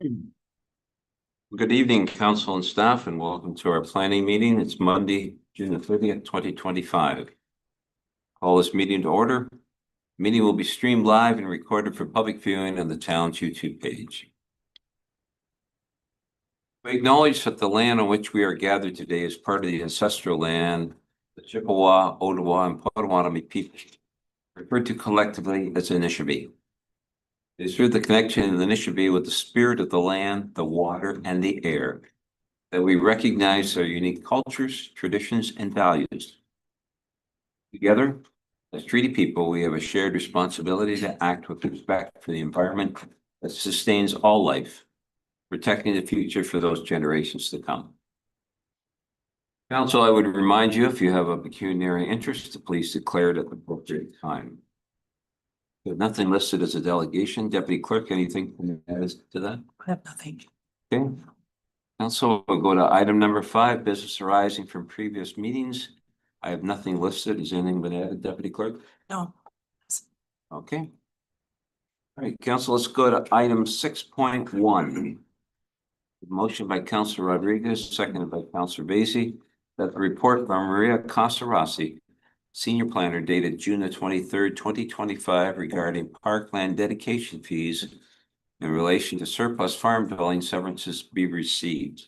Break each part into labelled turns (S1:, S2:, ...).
S1: Good evening, council and staff, and welcome to our planning meeting. It's Monday, June 30th, 2025. Call this meeting to order. Meeting will be streamed live and recorded for public viewing on the town's YouTube page. We acknowledge that the land on which we are gathered today is part of the ancestral land, the Chippewa, Ottawa, and Potawatomi people, referred to collectively as Anishinaabe. It is through the connection of the Anishinaabe with the spirit of the land, the water, and the air that we recognize their unique cultures, traditions, and values. Together, as treaty people, we have a shared responsibility to act with respect for the environment that sustains all life, protecting the future for those generations to come. Council, I would remind you, if you have a pecuniary interest, to please declare it at the appropriate time. There's nothing listed as a delegation. Deputy Clerk, anything to that?
S2: I have nothing.
S1: Okay. Council, we'll go to item number 5, business arising from previous meetings. I have nothing listed. Has anything been added, Deputy Clerk?
S2: No.
S1: Okay. All right, Council, let's go to item 6.1. Motion by Councilor Rodriguez, seconded by Councilor Basie, that the report from Maria Casarasi, Senior Planner, dated June 23rd, 2025, regarding parkland dedication fees in relation to surplus farm dwelling severances be received.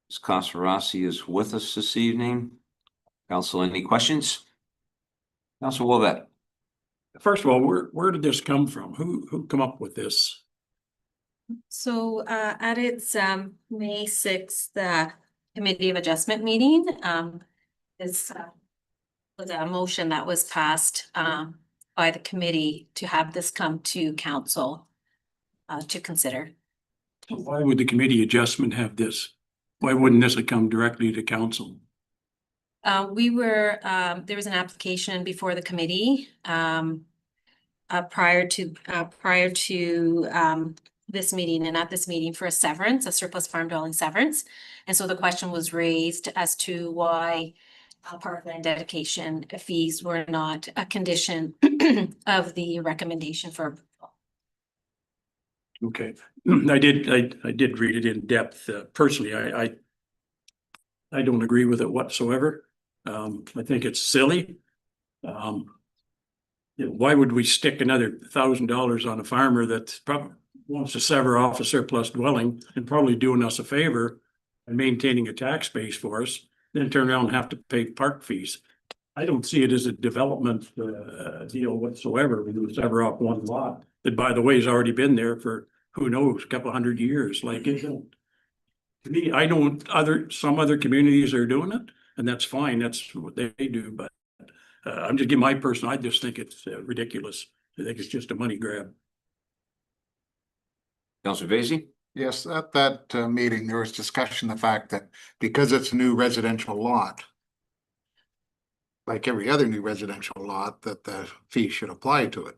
S1: Ms. Casarasi is with us this evening. Council, any questions? Councilor Wolvett.
S3: First of all, where did this come from? Who come up with this?
S2: So at its May 6th Committee of Adjustment meeting, this was a motion that was passed by the committee to have this come to council to consider.
S3: Why would the committee adjustment have this? Why wouldn't this have come directly to council?
S2: There was an application before the committee prior to this meeting and at this meeting for a severance, a surplus farm dwelling severance. And so the question was raised as to why parkland dedication fees were not a condition of the recommendation for approval.
S3: Okay, I did read it in depth. Personally, I don't agree with it whatsoever. I think it's silly. Why would we stick another $1,000 on a farmer that probably wants to sever off a surplus dwelling and probably doing us a favor and maintaining a tax base for us, then turn around and have to pay park fees? I don't see it as a development deal whatsoever. We sever off one lot that, by the way, has already been there for who knows, a couple hundred years. Like, it don't. To me, I know some other communities are doing it, and that's fine. That's what they do. But I'm just giving my personal. I just think it's ridiculous. I think it's just a money grab.
S1: Councilor Basie?
S4: Yes, at that meeting, there was discussion the fact that because it's a new residential lot, like every other new residential lot, that the fee should apply to it.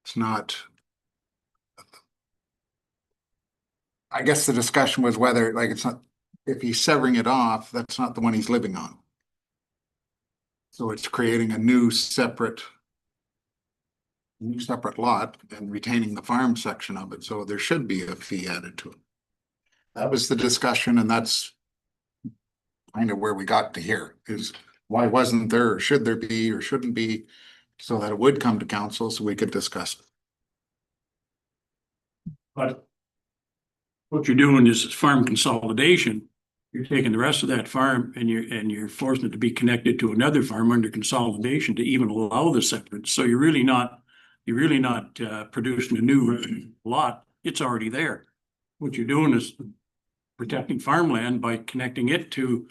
S4: It's not. I guess the discussion was whether, like, it's not, if he's severing it off, that's not the one he's living on. So it's creating a new separate lot and retaining the farm section of it. So there should be a fee added to it. That was the discussion, and that's kind of where we got to here, is why wasn't there, or should there be, or shouldn't be, so that it would come to council so we could discuss it.
S3: But what you're doing is farm consolidation. You're taking the rest of that farm and you're forcing it to be connected to another farm under consolidation to even allow the separate. So you're really not producing a new lot. It's already there. What you're doing is protecting farmland by connecting it to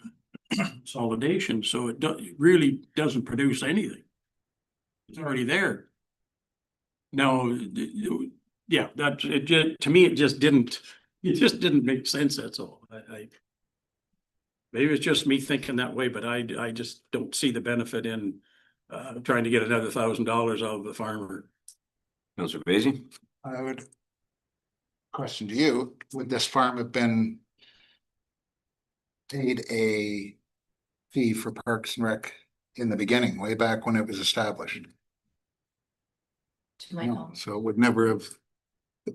S3: consolidation. So it really doesn't produce anything. It's already there. Now, yeah, to me, it just didn't make sense. That's all. Maybe it's just me thinking that way, but I just don't see the benefit in trying to get another $1,000 out of the farmer.
S1: Councilor Basie?
S4: I would question to you, would this farm have been paid a fee for Parks and Rec in the beginning, way back when it was established?
S2: To my knowledge.
S4: So it would never have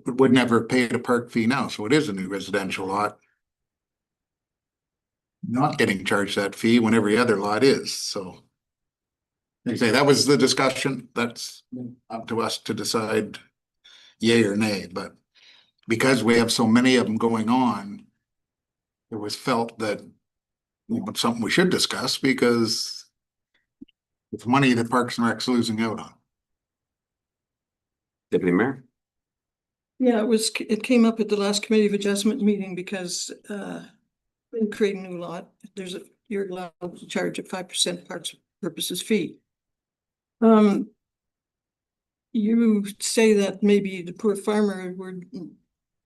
S4: would never have paid a park fee now, so it is a new residential lot. Not getting charged that fee when every other lot is, so. Like I say, that was the discussion, that's up to us to decide yay or nay, but because we have so many of them going on, it was felt that it's something we should discuss because it's money that Parks and Rec's losing out on.
S1: Deputy Mayor?
S5: Yeah, it came up at the last Committee of Adjustment meeting because when creating a new lot, you're allowed to charge a 5% parks purposes fee. You say that maybe the poor farmer were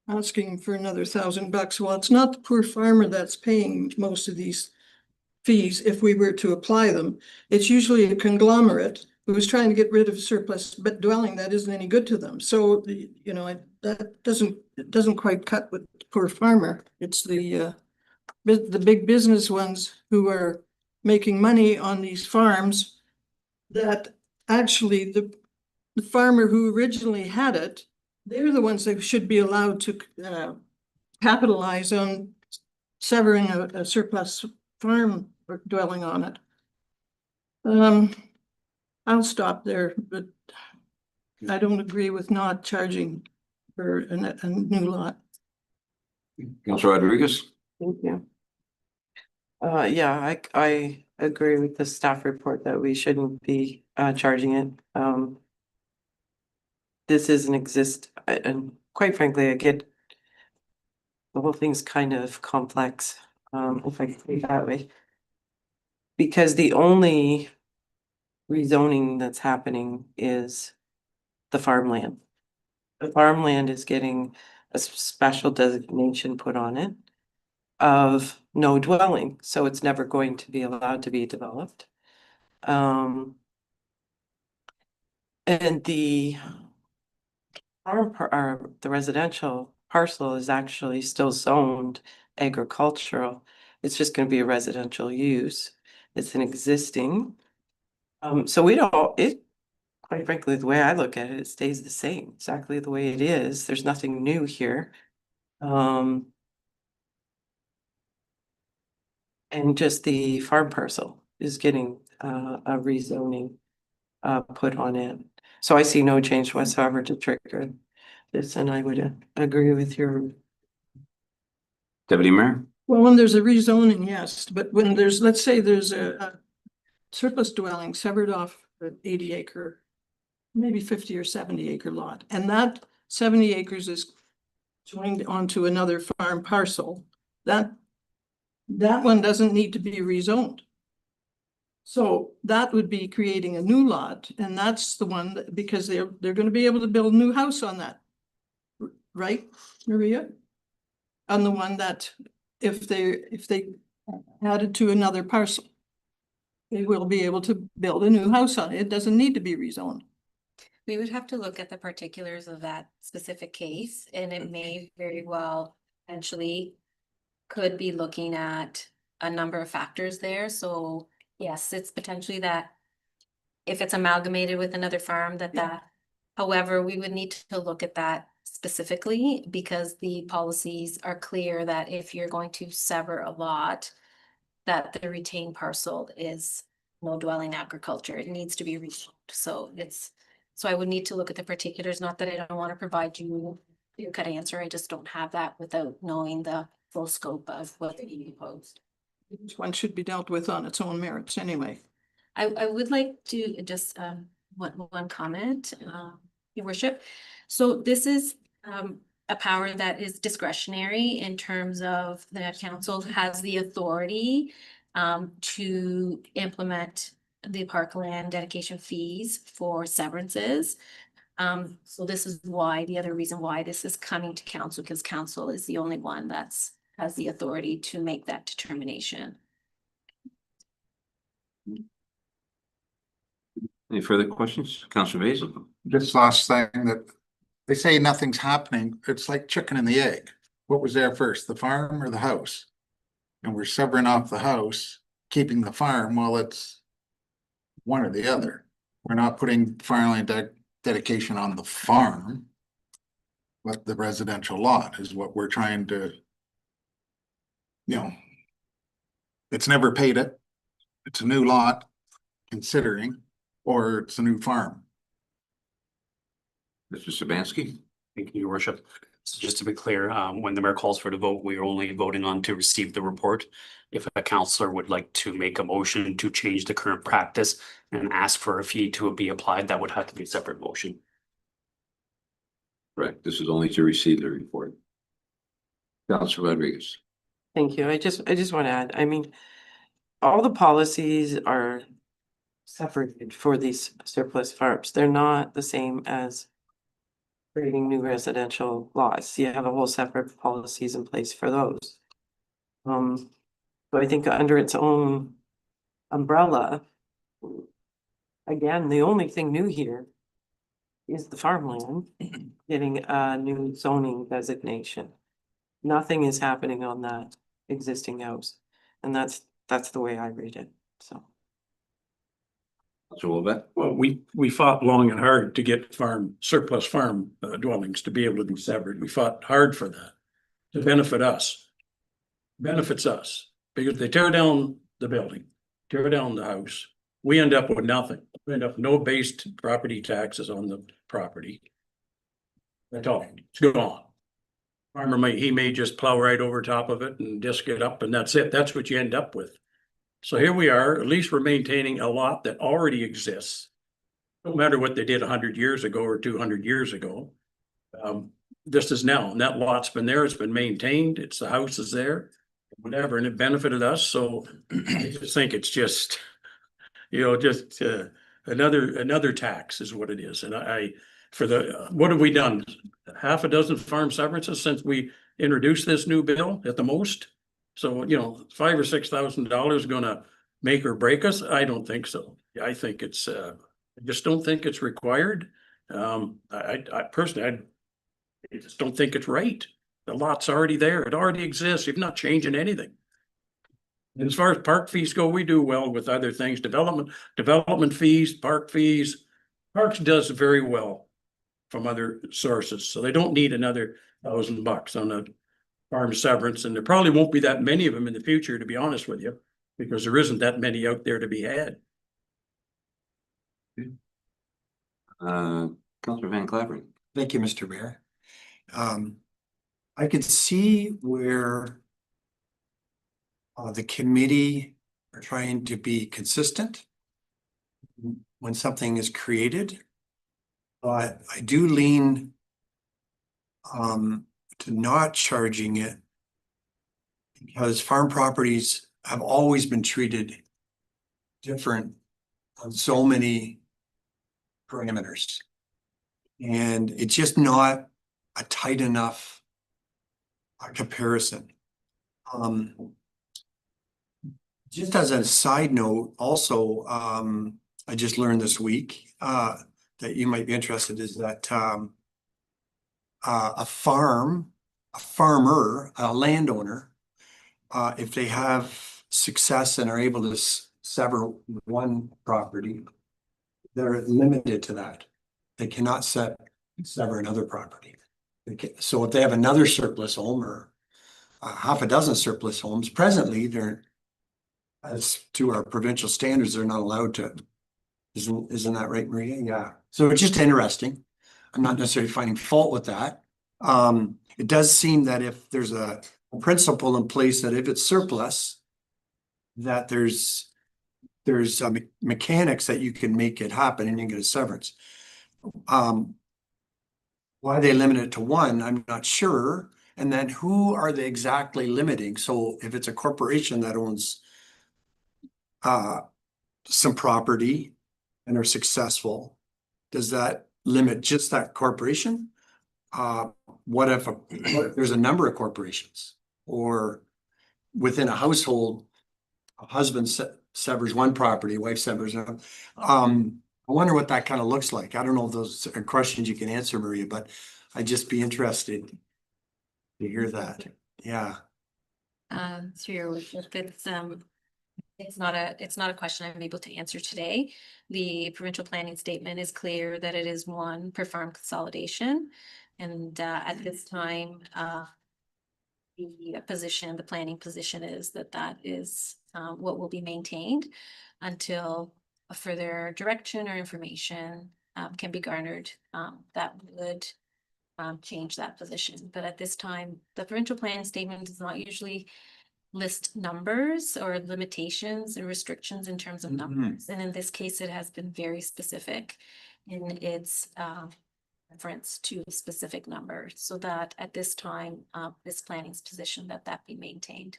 S5: asking for another $1,000. Well, it's not the poor farmer that's paying most of these fees if we were to apply them. It's usually a conglomerate who is trying to get rid of surplus but dwelling that isn't any good to them. So that doesn't quite cut with the poor farmer. It's the big business ones who are making money on these farms that actually the farmer who originally had it, they're the ones that should be allowed to capitalize on severing a surplus farm or dwelling on it. I'll stop there, but I don't agree with not charging for a new lot.
S1: Councilor Rodriguez?
S6: Thank you. Yeah, I agree with the staff report that we shouldn't be charging it. This doesn't exist, and quite frankly, I get the whole thing's kind of complex, if I can say it that way. Because the only rezoning that's happening is the farmland. The farmland is getting a special designation put on it of no dwelling, so it's never going to be allowed to be developed. And the the residential parcel is actually still zoned agricultural. It's just going to be a residential use. It's an existing. So quite frankly, the way I look at it, it stays the same, exactly the way it is. There's nothing new here. And just the farm parcel is getting a rezoning put on it. So I see no change whatsoever to trigger this, and I would agree with your.
S1: Deputy Mayor?
S5: Well, when there's a rezoning, yes, but when let's say there's a surplus dwelling severed off an 80-acre, maybe 50 or 70-acre lot, and that 70 acres is joined onto another farm parcel, that one doesn't need to be rezoned. So that would be creating a new lot, and that's the one that, because they're going to be able to build a new house on that, right, Maria? On the one that if they add it to another parcel, they will be able to build a new house on it. It doesn't need to be rezoned.
S2: We would have to look at the particulars of that specific case, and it may very well potentially could be looking at a number of factors there. So yes, it's potentially that if it's amalgamated with another farm however, we would need to look at that specifically because the policies are clear that if you're going to sever a lot, that the retained parcel is no dwelling agriculture. It needs to be rezoned. So I would need to look at the particulars, not that I don't want to provide you a cut answer. I just don't have that without knowing the full scope of what you proposed.
S5: Each one should be dealt with on its own merits anyway.
S2: I would like to just one comment, Your Worship. So this is a power that is discretionary in terms of the council has the authority to implement the parkland dedication fees for severances. So this is why, the other reason why this is coming to council, because council is the only one has the authority to make that determination.
S1: Any further questions? Councilor Basil?
S4: This last thing that they say nothing's happening, it's like chicken and the egg. What was there first, the farm or the house? And we're severing off the house, keeping the farm. Well, it's one or the other. We're not putting farmland dedication on the farm. But the residential lot is what we're trying to. You know. It's never paid it. It's a new lot, considering, or it's a new farm.
S1: Mr. Sabansky?
S7: Thank you, Your Worship. So just to be clear, when the mayor calls for the vote, we are only voting on to receive the report. If a councillor would like to make a motion to change the current practice and ask for a fee to be applied, that would have to be a separate motion.
S1: Correct. This is only to receive the report. Councilor Rodriguez.
S6: Thank you. I just want to add, I mean, all the policies are separated for these surplus farms. They're not the same as creating new residential lots. You have a whole separate policies in place for those. So I think under its own umbrella, again, the only thing new here is the farmland getting a new zoning designation. Nothing is happening on that existing house. And that's the way I read it, so.
S1: Councilor Wabet?
S3: Well, we fought long and hard to get surplus farm dwellings to be able to be severed. We fought hard for that to benefit us. Benefits us because they tear down the building, tear down the house. We end up with nothing. We end up with no based property taxes on the property. That's all. It's gone. Farmer may just plow right over top of it and disc it up, and that's it. That's what you end up with. So here we are, at least we're maintaining a lot that already exists. No matter what they did 100 years ago or 200 years ago. This is now, and that lot's been there, it's been maintained, the house is there, whatever, and it benefited us, so I just think it's just, another tax is what it is, and what have we done? Half a dozen farm severances since we introduced this new bill at the most? So, $5,000 or $6,000 gonna make or break us? I don't think so. I think I just don't think it's required. I personally, I just don't think it's right. The lot's already there. It already exists. You're not changing anything. And as far as park fees go, we do well with other things, development fees, park fees. Parks does very well from other sources, so they don't need another $1,000 on a farm severance, and there probably won't be that many of them in the future, to be honest with you, because there isn't that many out there to be had.
S1: Councilor Van Claveren.
S8: Thank you, Mr. Mayor. I could see where the committee are trying to be consistent when something is created. But I do lean to not charging it because farm properties have always been treated different on so many parameters. And it's just not a tight enough comparison. Just as a side note, also, I just learned this week that you might be interested is that a landowner, if they have success and are able to sever one property, they're limited to that. They cannot sever another property. So if they have another surplus home or half a dozen surplus homes, presently they're, as to our provincial standards, they're not allowed to. Isn't that right, Maria? Yeah. So it's just interesting. I'm not necessarily finding fault with that. It does seem that if there's a principle in place that if it's surplus, that there's mechanics that you can make it happen and you get a severance. Why they limit it to one, I'm not sure. And then who are they exactly limiting? So if it's a corporation that owns some property and are successful, does that limit just that corporation? What if there's a number of corporations, or within a household, a husband severs one property, wife severs another? I wonder what that kind of looks like. I don't know if those are questions you can answer, Maria, but I'd just be interested to hear that. Yeah.
S2: Through your worship, it's not a question I'm able to answer today. The provincial planning statement is clear that it is one per farm consolidation. And at this time, the position, the planning position is that is what will be maintained until a further direction or information can be garnered that would change that position. But at this time, the provincial planning statement does not usually list numbers or limitations and restrictions in terms of numbers. And in this case, it has been very specific in its reference to a specific number, so that at this time, this planning's position that be maintained.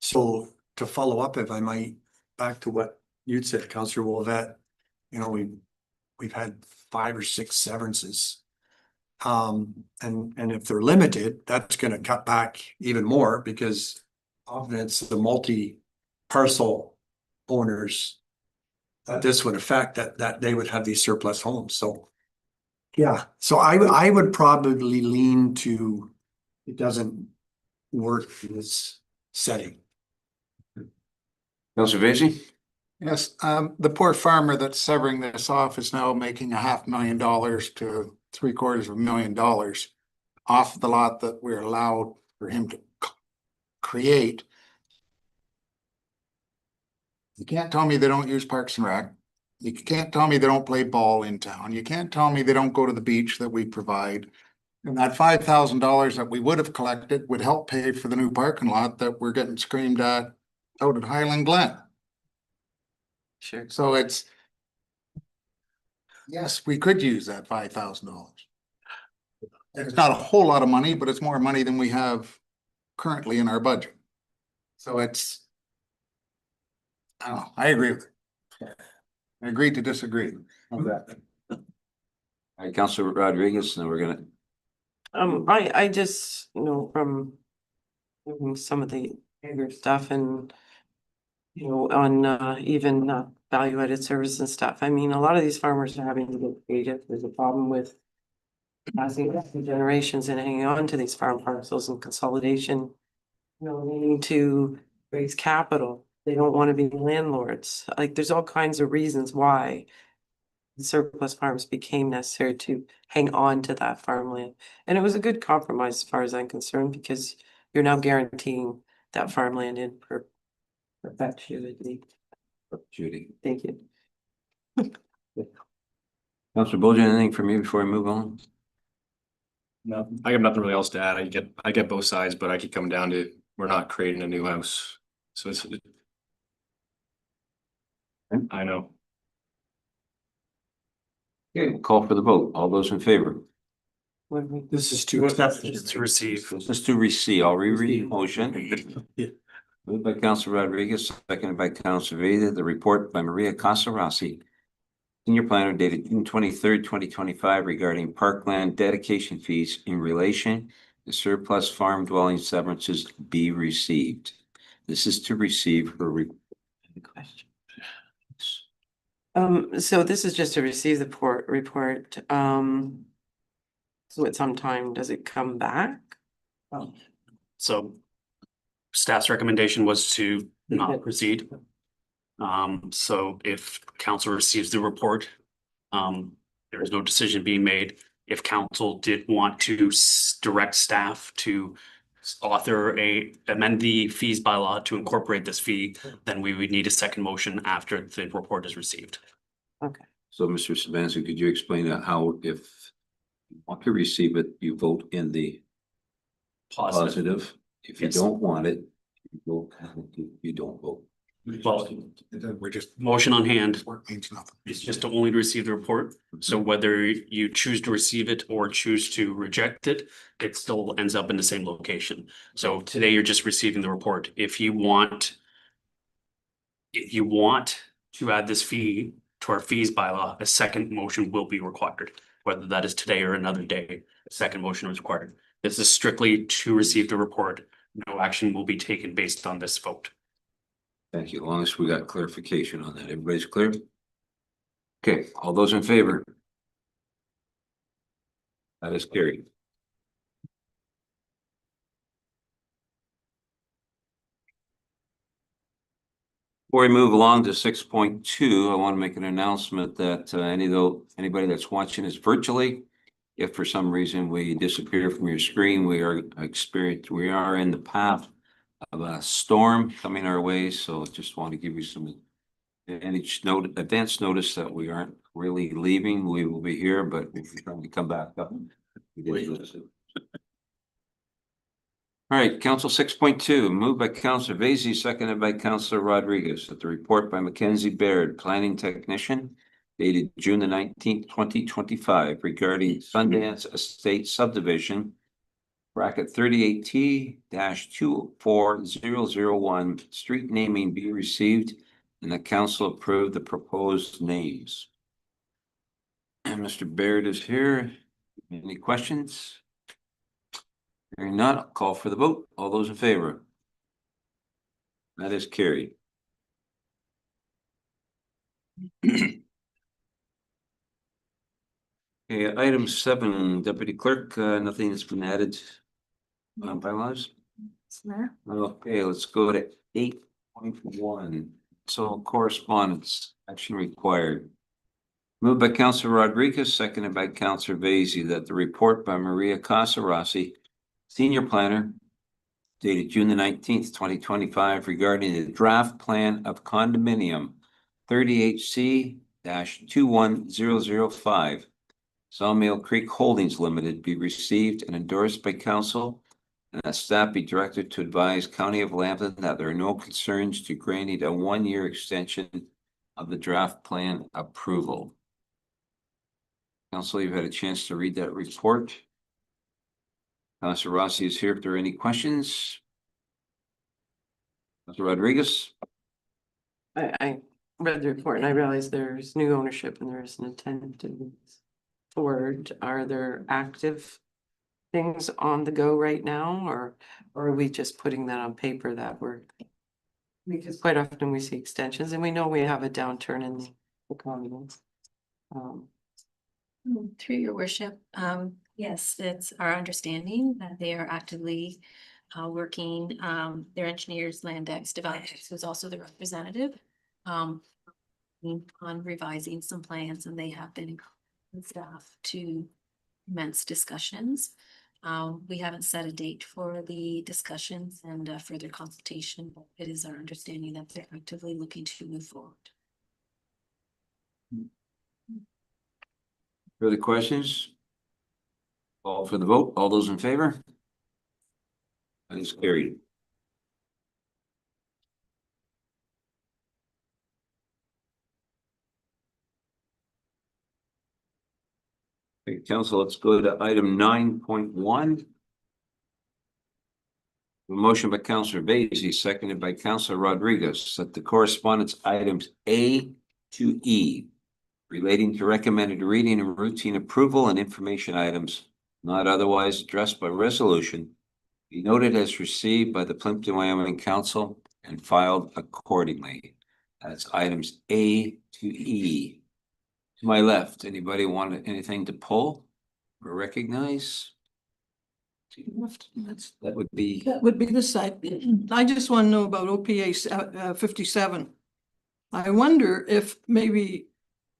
S8: So to follow up, if I might, back to what you'd said, Councillor Wolvette, you know, we've had 5 or 6 severances. And if they're limited, that's gonna cut back even more, because often it's the multi-parcel owners that this would affect, that they would have these surplus homes, so. Yeah, so I would probably lean to, it doesn't work in this setting.
S1: Councillor Vacy?
S4: Yes, the poor farmer that's severing this off is now making $500,000 to $750,000 off the lot that we're allowed for him to create. You can't tell me they don't use Parks and Rec. You can't tell me they don't play ball in town. You can't tell me they don't go to the beach that we provide. And that $5,000 that we would have collected would help pay for the new parking lot that we're getting screamed at out at Highland Glen.
S6: Sure.
S4: So it's, yes, we could use that $5,000. It's not a whole lot of money, but it's more money than we have currently in our budget. So it's, I don't know, I agree with it. I agree to disagree on that.
S1: All right, Councillor Rodriguez, now we're gonna,
S6: I just know from some of the bigger stuff and, you know, on even value added services and stuff. I mean, a lot of these farmers are having to get creative. There's a problem with passing down the generations and hanging on to these farm parcels and consolidation. You know, needing to raise capital. They don't want to be landlords. Like, there's all kinds of reasons why surplus farms became necessary to hang on to that farmland. And it was a good compromise as far as I'm concerned, because you're now guaranteeing that farmland in perpetuity.
S1: Judy.
S6: Thank you.
S1: Councillor Bolger, anything from you before I move on?
S9: No, I have nothing really else to add. I get both sides, but I keep coming down to, we're not creating a new house. So it's. I know.
S1: Okay, call for the vote. All those in favor?
S6: What do we-
S8: This is to accept.
S7: To receive.
S1: This is to receive. I'll reread the motion.
S8: Yeah.
S1: Moved by Councillor Rodriguez, seconded by Councillor Veda, the report by Maria Casarasi, Senior Planner dated June 23rd, 2025, regarding parkland dedication fees in relation to surplus farm dwelling severances be received. This is to receive her
S6: Question. So this is just to receive the report. So at some time, does it come back?
S7: So staff's recommendation was to not proceed. So if council receives the report, there is no decision being made. If council did want to direct staff to amend the fees bylaw to incorporate this fee, then we would need a second motion after the report is received.
S6: Okay.
S1: So, Mr. Sabansi, could you explain how, if you want to receive it, you vote in the positive? If you
S7: Yes.
S1: don't want it, you don't vote.
S7: Well,
S4: We're just,
S7: motion on hand
S4: work means nothing.
S7: is just to only receive the report. So whether you choose to receive it or choose to reject it, it still ends up in the same location. So today you're just receiving the report. If you want to add this fee to our fees bylaw, a second motion will be required. Whether that is today or another day, a second motion is required. This is strictly to receive the report. No action will be taken based on this vote.
S1: Thank you. As long as we got clarification on that. Everybody's clear? Okay, all those in favor? That is carried. Before we move along to 6.2, I want to make an announcement that anybody that's watching this virtually, If for some reason we disappear from your screen, we are in the path of a storm coming our way, so just want to give you some advance notice that we aren't really leaving. We will be here, but if you're trying to come back up. All right, Council 6.2, moved by Councilor Vaizey, seconded by Councilor Rodriguez, that the report by Mackenzie Baird, planning technician, dated June the 19th, 2025, regarding Sundance Estate subdivision, bracket 38T-24001, street naming be received, and the council approved the proposed names. And Mr. Baird is here. Any questions? Hearing none, I'll call for the vote. All those in favor? That is carried. Okay, item 7, Deputy Clerk, nothing has been added on bylaws. Okay, let's go to 8.1. So correspondence, action required. Moved by Councilor Rodriguez, seconded by Councilor Vaizey, that the report by Maria Casarasi, Senior Planner, dated June the 19th, 2025, regarding the draft plan of condominium 30HC-21005, Sawmill Creek Holdings Limited, be received and endorsed by council, and that staff be directed to advise County of Lambton that there are no concerns to granting a 1-year extension of the draft plan approval. Council, you've had a chance to read that report. Councilor Rossi is here if there are any questions. Councilor Rodriguez?
S6: I read the report and I realized there's new ownership and there's an intent to move forward. Are there active things on the go right now, or are we just putting that on paper that we're, because quite often we see extensions and we know we have a downturn in the economy.
S2: Through your worship, yes, it's our understanding that they are actively working, their engineers, Landex Developers, who's also the representative, on revising some plans, and they have been with staff to commence discussions. We haven't set a date for the discussions and further consultation, but it is our understanding that they're actively looking to move forward.
S1: Further questions? Call for the vote. All those in favor? That is carried. Okay, council, let's go to item 9.1. A motion by Councilor Vaizey, seconded by Councilor Rodriguez, that the correspondence items A to E relating to recommended reading and routine approval and information items not otherwise addressed by resolution be noted as received by the Plympton-Wyoming Council and filed accordingly. That's items A to E. To my left, anybody want anything to pull or recognize? That would be
S5: the side. I just want to know about OPA 57. I wonder if maybe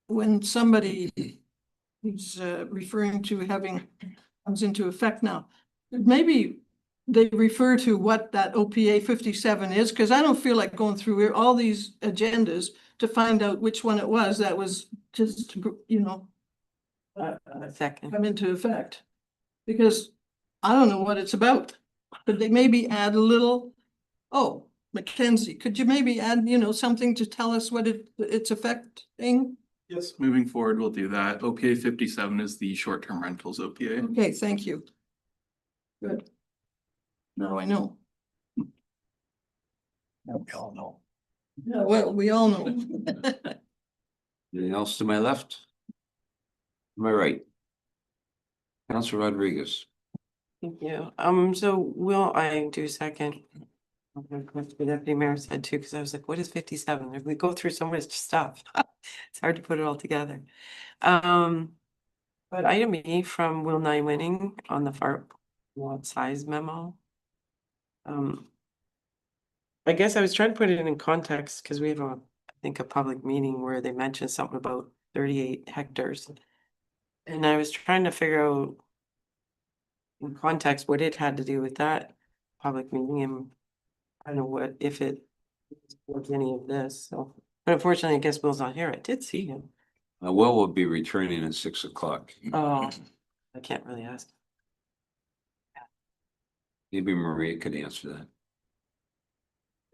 S5: when somebody is referring to having comes into effect now, maybe they refer to what that OPA 57 is, because I don't feel like going through all these agendas to find out which one it was that was just, you know,
S6: Second.
S5: come into effect. Because I don't know what it's about. Could they maybe add a little, oh, Mackenzie, could you maybe add, you know, something to tell us what it's affecting?
S9: Yes, moving forward, we'll do that. OPA 57 is the short-term rentals OPA.
S5: Okay, thank you. Good. Now I know.
S8: We all know.
S5: Yeah, well, we all know.
S1: anything else to my left? To my right? Councilor Rodriguez.
S6: Thank you. So will I do second? The deputy mayor said too, because I was like, what is 57? If we go through so much stuff, it's hard to put it all together. But item E from Will Nye Winning on the far lot size memo. I guess I was trying to put it in context because we have I think a public meeting where they mentioned something about 38 hectares. And I was trying to figure out in context what it had to do with that public meeting, and I don't know what, if it was any of this, so. But unfortunately, I guess Will's not here. I did see him.
S1: Will will be returning at 6 o'clock.
S6: Oh, I can't really ask.
S1: Maybe Maria could answer that.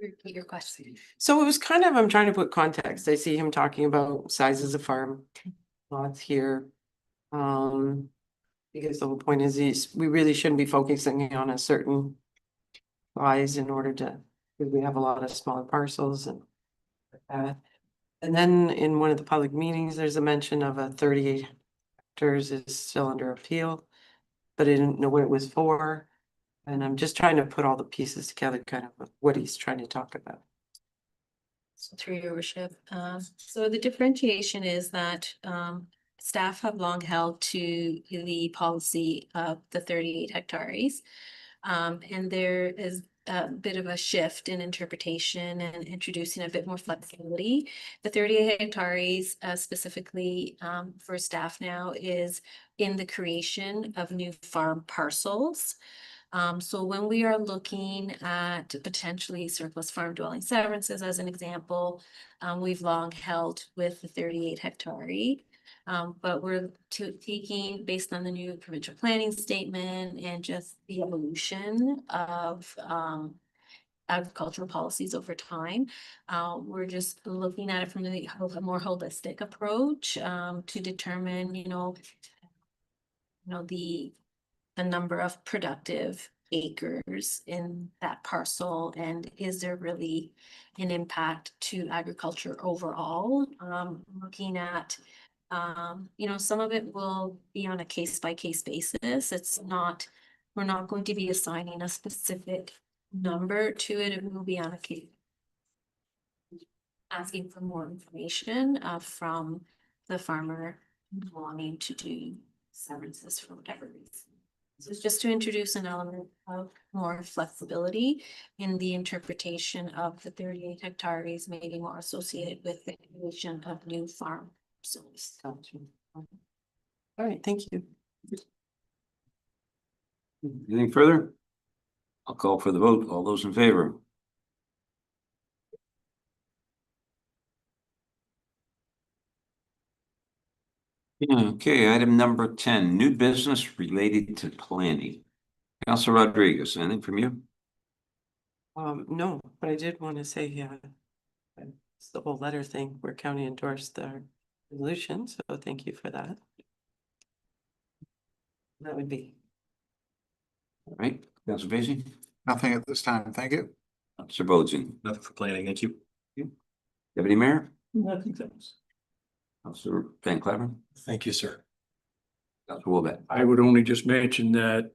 S2: Repeat your question.
S6: So it was kind of, I'm trying to put context. I see him talking about sizes of farm lots here. Because the whole point is we really shouldn't be focusing on a certain size in order to, because we have a lot of smaller parcels and and then in one of the public meetings, there's a mention of a 38 hectares is still under appeal, but I didn't know what it was for. And I'm just trying to put all the pieces together, kind of what he's trying to talk about.
S2: So through your worship, so the differentiation is that staff have long held to the policy of the 38 hectares. And there is a bit of a shift in interpretation and introducing a bit more flexibility. The 38 hectares specifically for staff now is in the creation of new farm parcels. So when we are looking at potentially surplus farm dwelling severances as an example, we've long held with the 38 hectare. But we're taking based on the new provincial planning statement and just the evolution of agricultural policies over time. We're just looking at it from a more holistic approach to determine, the number of productive acres in that parcel, and is there really an impact to agriculture overall? Looking at, some of it will be on a case-by-case basis. We're not going to be assigning a specific number to it. It will be on a case. Asking for more information from the farmer wanting to do severances for whatever reason. So it's just to introduce an element of more flexibility in the interpretation of the 38 hectares, maybe more associated with the creation of new farm facilities.
S6: Gotcha. All right, thank you.
S1: Anything further? I'll call for the vote. All those in favor? Okay, item number 10, new business related to planning. Councilor Rodriguez, anything from you?
S6: No, but I did want to say, it's the whole letter thing where county endorsed our resolution, so thank you for that. That would be.
S1: All right, Councilor Basie?
S4: Nothing at this time, thank you.
S1: Councilor Bojan?
S9: Nothing for planning, thank you.
S1: Deputy Mayor?
S5: Nothing else.
S1: Councilor Van Clever?
S9: Thank you, sir.
S1: Councilor Wilbet?
S3: I would only just mention that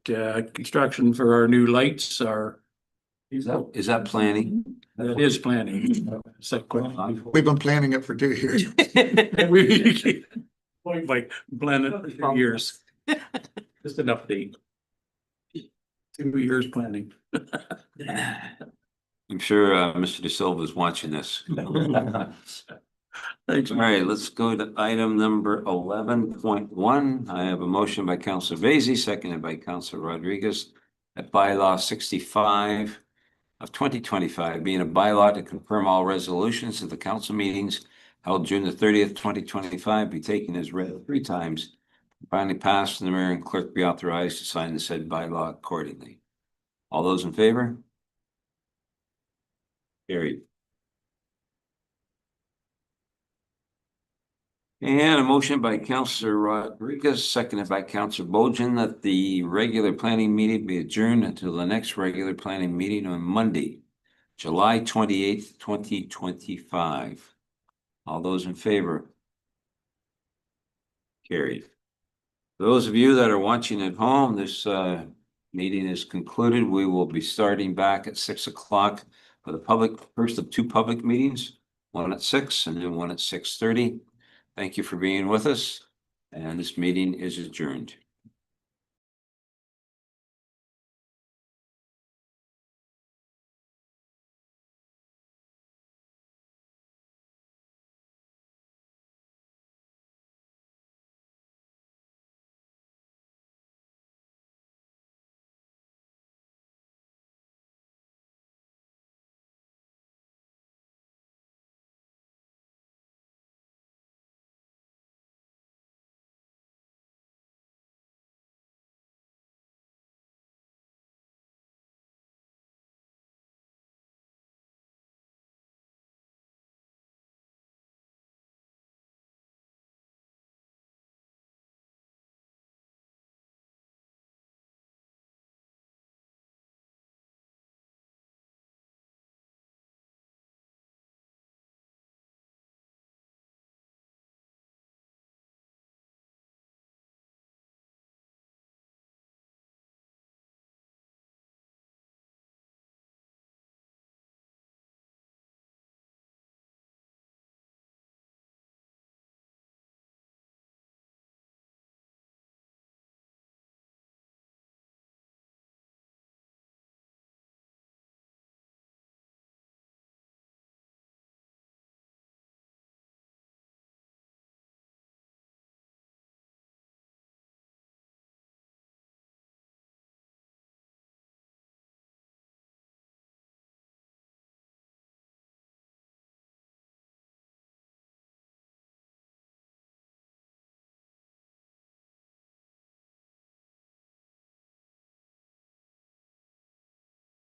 S3: construction for our new lights are.
S1: Is that planning?
S3: That is planning.
S4: We've been planning it for 2 years.
S3: We point by planning for 2 years. Just an update. 2 years planning.
S1: I'm sure Mr. De Silva is watching this.
S3: Thanks.
S1: All right, let's go to item number 11.1. I have a motion by Councilor Vaizey, seconded by Councilor Rodriguez, that bylaw 65 of 2025 being a bylaw to confirm all resolutions of the council meetings held June the 30th, 2025 be taken as read 3 times. Finally passed, and the mayor and clerk be authorized to sign the said bylaw accordingly. All those in favor? Carried. And a motion by Councilor Rodriguez, seconded by Councilor Bojan, that the regular planning meeting be adjourned until the next regular planning meeting on Monday, July 28th, 2025. All those in favor? Carried. For those of you that are watching at home, this meeting is concluded. We will be starting back at 6 o'clock for the first of 2 public meetings, one at 6 and then one at 6:30. Thank you for being with us, and this meeting is adjourned.